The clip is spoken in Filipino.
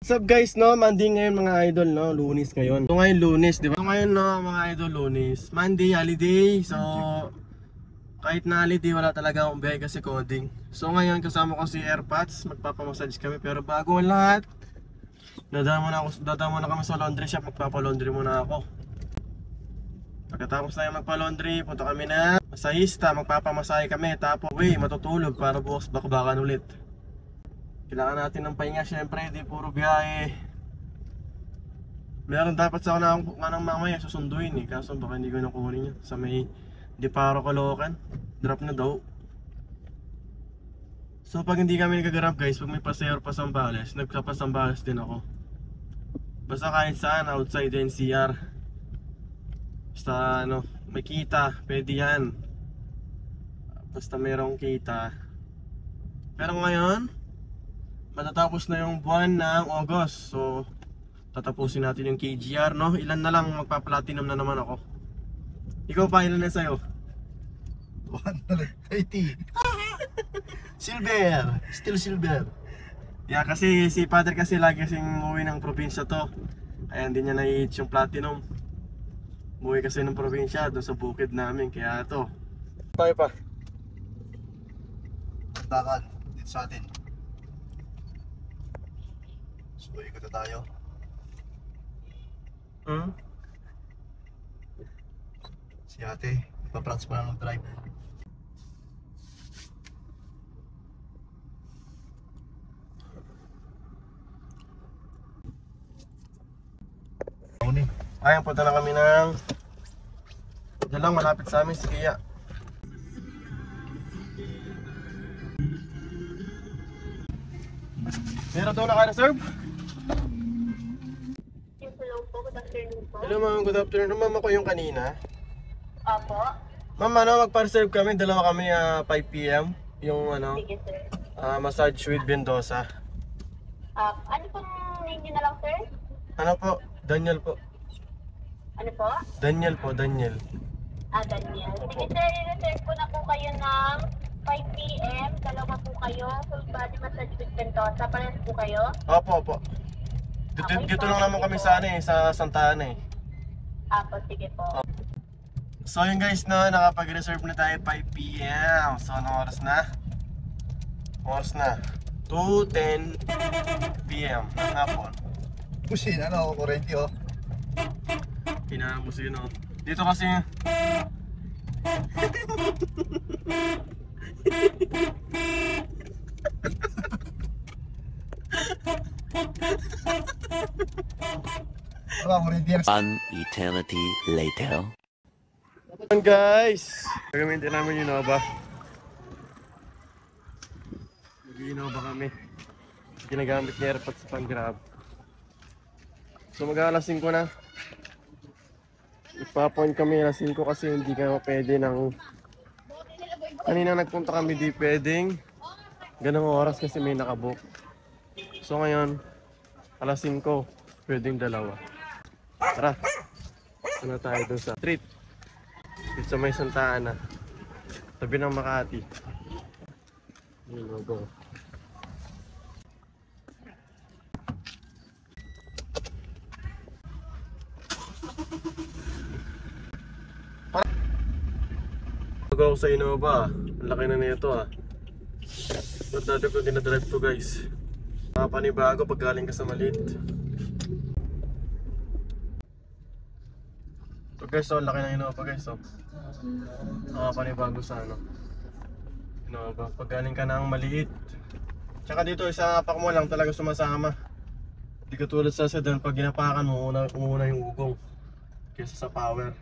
What's up guys, no? Monday ngayon mga idol, no? Lunes ngayon. So ngayon Lunes, di ba? So ngayon, no, mga idol, Lunes. Monday, holiday. So kahit na holiday, wala talaga akong biyahe kasi coding. So ngayon, kasama ko si Airpods. Magpapamassage kami. Pero bago ang lahat, dadaan muna kami sa laundry shop. Magpapalaundry muna ako. Pagkatapos na yung magpa-laundry, punta kami na masahista. Magpapamasahe kami. Tapos, matutulog para bukas bakbakan ulit. Kailangan natin ng pahinga, syempre, di puro biyahe. Meron dapat sa kanang mamaya susunduin eh, kaso baka hindi ko nakunin yun. Sa may Diparo, Caloocan, drop na daw. So pag hindi kami nagagrab guys, pag may pasero pa Sambales, nagpapasambales din ako. Basta kahit saan, outside NCR. Basta ano, may kita, pwede yan. Basta mayroong kita. Pero ngayon, matatapos na yung buwan ng August. So tatapusin natin yung KGR, no? Ilan na lang, magpa-platinum na naman ako. Ikaw pa, ilan na sa'yo? 130. Silver. Still silver. Yeah, kasi si Father kasi lagi kasing umuwi ng probinsya to. Kaya hindi niya na-hit yung platinum. Umuwi kasi ng probinsya doon sa bukid namin. Kaya to. Tayo pa. Dakan. Dito sa atin. So, ikot na tayo. Si ate, paprats pa lang mag-drive. Ayan, punta na kami ng diyan lang malapit sa amin, si Kia. Meron daw naka-reserve? Hello po, good afternoon po. Hello ma'am, good afternoon. Ma'am, ako yung kanina. Opo. Ma'am, ano, magpa-reserve kami, dalawa kami 5 PM. Yung ano, Sige sir. massage with Mendoza. Ano pong name niyo na lang sir? Ano po? Daniel po. Ano po? Daniel po, Daniel. Daniel. Sige sir, i-reserve ko na po kayo ng 5 PM. Dalawa po kayo. Full body massage with Mendoza. Parehas po kayo? Opo, opo. Dito lang naman kami sa ano eh, sa Santa Ana eh. Apo, sige po. So yun guys, no, nakapag-reserve na tayo 5 PM. So anong oras na? Oras na 2:10 PM ng hapon. Pusin, ano, kurente oh. Pinahamos yun oh. Dito kasi Wala, kurente yan. An eternity later. Ayan guys, gagamitin namin yung Nova. Mag-Innova kami. Ginagamit ni Airpods sa pang-grab. So mag-alas 5 na. Ipa-point kami alas 5 kasi hindi kami pwede ng kanina nagpunta kami di pwedeng ganong oras kasi may nakabook. So ngayon alas 5 pwedeng dalawa. Tara, ano tayo doon sa street dito sa may Santa Ana, tabi ng Makati. Yun, go. Bago ako sa Innova, ang laki na nito ah. Ba't dati ko dinadrive to guys? Panibago pag galing ka sa maliit. So guys, so laki ng Innova guys, so panibago sa ano Innova pag galing ka ng maliit. Tsaka dito isa pak mo lang talaga sumasama. Hindi katulad sa sedan, pag ginapakan mo umuna yung ugong kaysa sa power.